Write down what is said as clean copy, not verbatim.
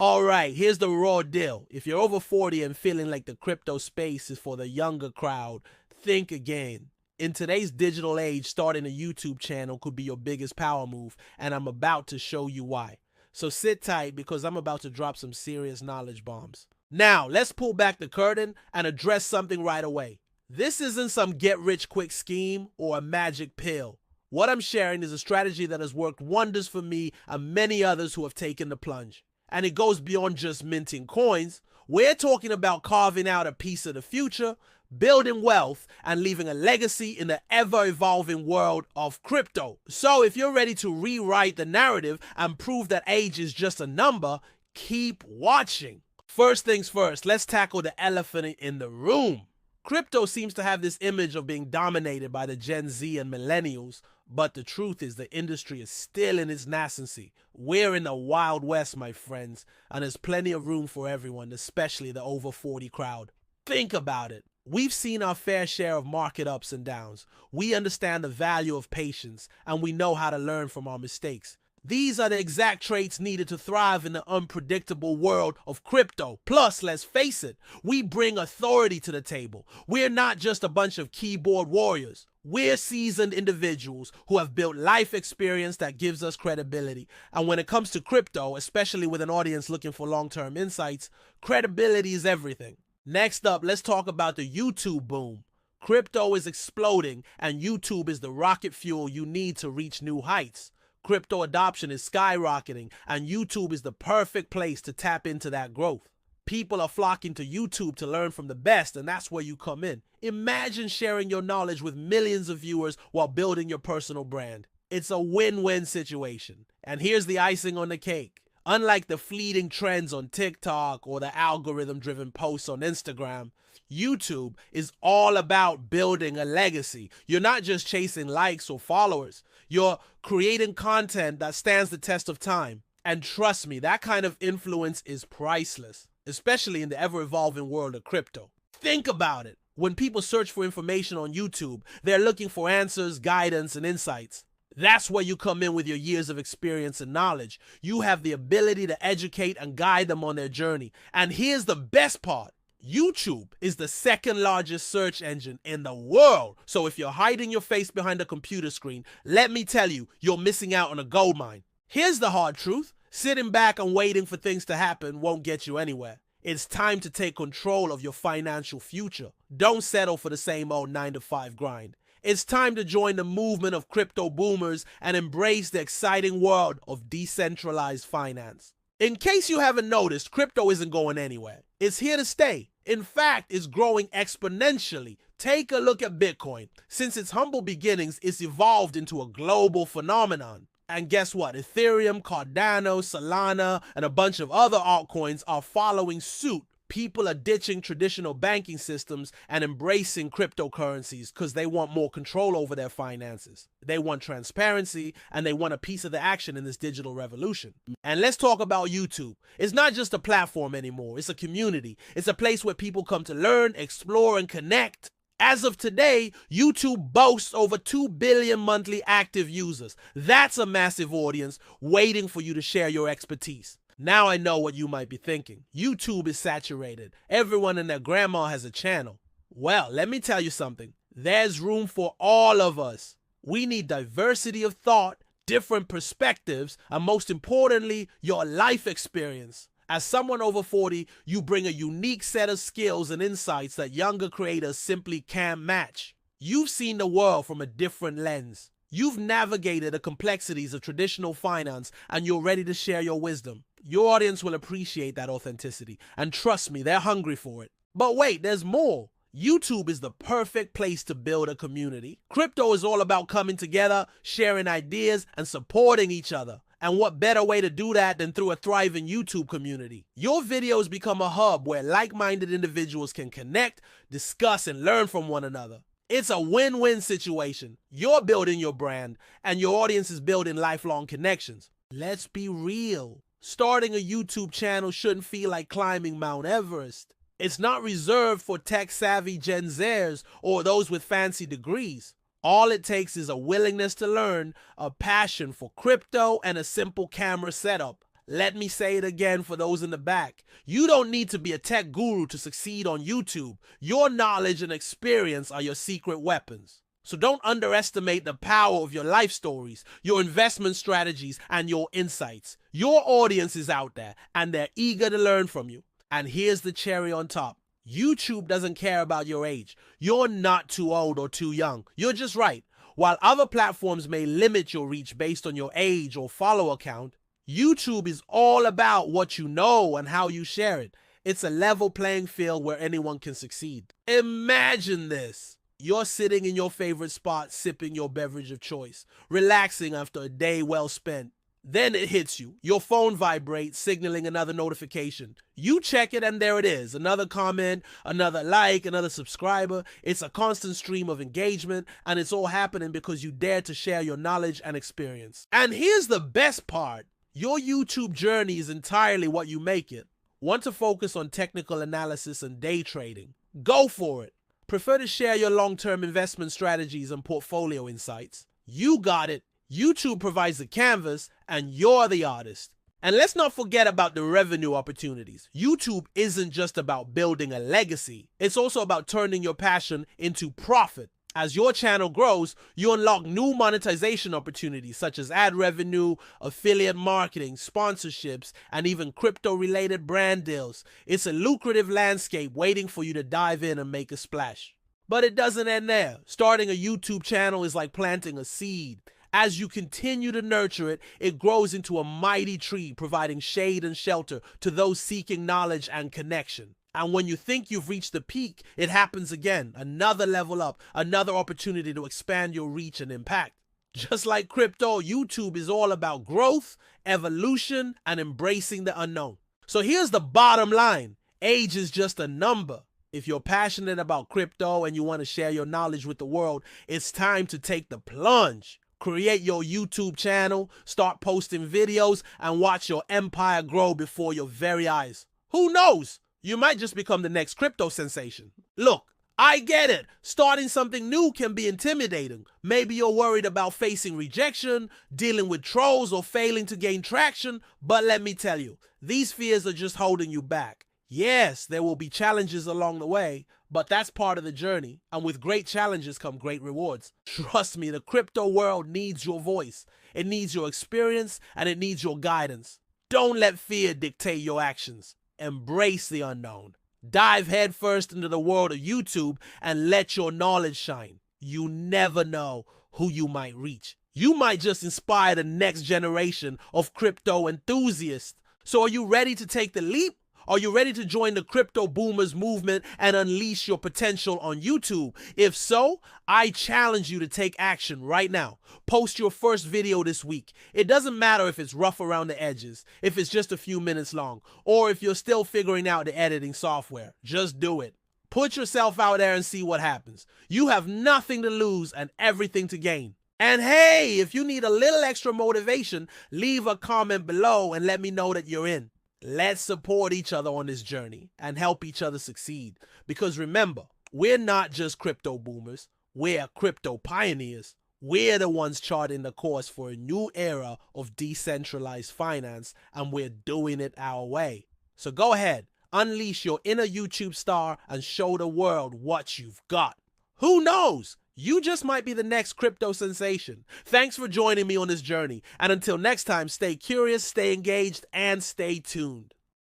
Alright, here's the raw deal. If you're over 40 and feeling like the crypto space is for the younger crowd, think again. In today's digital age, starting a YouTube channel could be your biggest power move, and I'm about to show you why. So sit tight because I'm about to drop some serious knowledge bombs. Now, let's pull back the curtain and address something right away. This isn't some get-rich-quick scheme or a magic pill. What I'm sharing is a strategy that has worked wonders for me and many others who have taken the plunge. And it goes beyond just minting coins. We're talking about carving out a piece of the future, building wealth, and leaving a legacy in the ever-evolving world of crypto. So if you're ready to rewrite the narrative and prove that age is just a number, keep watching. First things first, let's tackle the elephant in the room. Crypto seems to have this image of being dominated by the Gen Z and millennials, but the truth is the industry is still in its nascency. We're in the Wild West, my friends, and there's plenty of room for everyone, especially the over 40 crowd. Think about it. We've seen our fair share of market ups and downs. We understand the value of patience, and we know how to learn from our mistakes. These are the exact traits needed to thrive in the unpredictable world of crypto. Plus, let's face it, we bring authority to the table. We're not just a bunch of keyboard warriors. We're seasoned individuals who have built life experience that gives us credibility. And when it comes to crypto, especially with an audience looking for long-term insights, credibility is everything. Next up, let's talk about the YouTube boom. Crypto is exploding, and YouTube is the rocket fuel you need to reach new heights. Crypto adoption is skyrocketing, and YouTube is the perfect place to tap into that growth. People are flocking to YouTube to learn from the best, and that's where you come in. Imagine sharing your knowledge with millions of viewers while building your personal brand. It's a win-win situation. And here's the icing on the cake. Unlike the fleeting trends on TikTok or the algorithm-driven posts on Instagram, YouTube is all about building a legacy. You're not just chasing likes or followers. You're creating content that stands the test of time. And trust me, that kind of influence is priceless, especially in the ever-evolving world of crypto. Think about it. When people search for information on YouTube, they're looking for answers, guidance, and insights. That's where you come in with your years of experience and knowledge. You have the ability to educate and guide them on their journey. And here's the best part. YouTube is the second largest search engine in the world. So if you're hiding your face behind a computer screen, let me tell you, you're missing out on a gold mine. Here's the hard truth. Sitting back and waiting for things to happen won't get you anywhere. It's time to take control of your financial future. Don't settle for the same old 9-to-5 grind. It's time to join the movement of crypto boomers and embrace the exciting world of decentralized finance. In case you haven't noticed, crypto isn't going anywhere. It's here to stay. In fact, it's growing exponentially. Take a look at Bitcoin. Since its humble beginnings, it's evolved into a global phenomenon. And guess what? Ethereum, Cardano, Solana, and a bunch of other altcoins are following suit. People are ditching traditional banking systems and embracing cryptocurrencies because they want more control over their finances. They want transparency, and they want a piece of the action in this digital revolution. And let's talk about YouTube. It's not just a platform anymore. It's a community. It's a place where people come to learn, explore, and connect. As of today, YouTube boasts over 2 billion monthly active users. That's a massive audience waiting for you to share your expertise. Now I know what you might be thinking. YouTube is saturated. Everyone and their grandma has a channel. Well, let me tell you something. There's room for all of us. We need diversity of thought, different perspectives, and most importantly, your life experience. As someone over 40, you bring a unique set of skills and insights that younger creators simply can't match. You've seen the world from a different lens. You've navigated the complexities of traditional finance, and you're ready to share your wisdom. Your audience will appreciate that authenticity, and trust me, they're hungry for it. But wait, there's more. YouTube is the perfect place to build a community. Crypto is all about coming together, sharing ideas, and supporting each other. And what better way to do that than through a thriving YouTube community? Your videos become a hub where like-minded individuals can connect, discuss, and learn from one another. It's a win-win situation. You're building your brand, and your audience is building lifelong connections. Let's be real. Starting a YouTube channel shouldn't feel like climbing Mount Everest. It's not reserved for tech-savvy Gen Zers or those with fancy degrees. All it takes is a willingness to learn, a passion for crypto, and a simple camera setup. Let me say it again for those in the back. You don't need to be a tech guru to succeed on YouTube. Your knowledge and experience are your secret weapons. So don't underestimate the power of your life stories, your investment strategies, and your insights. Your audience is out there, and they're eager to learn from you. And here's the cherry on top. YouTube doesn't care about your age. You're not too old or too young. You're just right. While other platforms may limit your reach based on your age or follower count, YouTube is all about what you know and how you share it. It's a level playing field where anyone can succeed. Imagine this. You're sitting in your favorite spot, sipping your beverage of choice, relaxing after a day well spent. Then it hits you. Your phone vibrates, signaling another notification. You check it and there it is. Another comment, another like, another subscriber. It's a constant stream of engagement, and it's all happening because you dared to share your knowledge and experience. And here's the best part. Your YouTube journey is entirely what you make it. Want to focus on technical analysis and day trading? Go for it. Prefer to share your long-term investment strategies and portfolio insights? You got it. YouTube provides the canvas and you're the artist. And let's not forget about the revenue opportunities. YouTube isn't just about building a legacy. It's also about turning your passion into profit. As your channel grows, you unlock new monetization opportunities such as ad revenue, affiliate marketing, sponsorships, and even crypto-related brand deals. It's a lucrative landscape waiting for you to dive in and make a splash. But it doesn't end there. Starting a YouTube channel is like planting a seed. As you continue to nurture it, it grows into a mighty tree, providing shade and shelter to those seeking knowledge and connection. And when you think you've reached the peak, it happens again. Another level up, another opportunity to expand your reach and impact. Just like crypto, YouTube is all about growth, evolution, and embracing the unknown. So here's the bottom line. Age is just a number. If you're passionate about crypto and you want to share your knowledge with the world, it's time to take the plunge. Create your YouTube channel, start posting videos, and watch your empire grow before your very eyes. Who knows? You might just become the next crypto sensation. Look, I get it. Starting something new can be intimidating. Maybe you're worried about facing rejection, dealing with trolls, or failing to gain traction. But let me tell you, these fears are just holding you back. Yes, there will be challenges along the way, but that's part of the journey. And with great challenges come great rewards. Trust me, the crypto world needs your voice. It needs your experience, and it needs your guidance. Don't let fear dictate your actions. Embrace the unknown. Dive headfirst into the world of YouTube and let your knowledge shine. You never know who you might reach. You might just inspire the next generation of crypto enthusiasts. So are you ready to take the leap? Are you ready to join the crypto boomers movement and unleash your potential on YouTube? If so, I challenge you to take action right now. Post your first video this week. It doesn't matter if it's rough around the edges, if it's just a few minutes long, or if you're still figuring out the editing software. Just do it. Put yourself out there and see what happens. You have nothing to lose and everything to gain. And hey, if you need a little extra motivation, leave a comment below and let me know that you're in. Let's support each other on this journey and help each other succeed. Because remember, we're not just crypto boomers, we're crypto pioneers. We're the ones charting the course for a new era of decentralized finance, and we're doing it our way. So go ahead, unleash your inner YouTube star and show the world what you've got. Who knows? You just might be the next crypto sensation. Thanks for joining me on this journey. And until next time, stay curious, stay engaged, and stay tuned.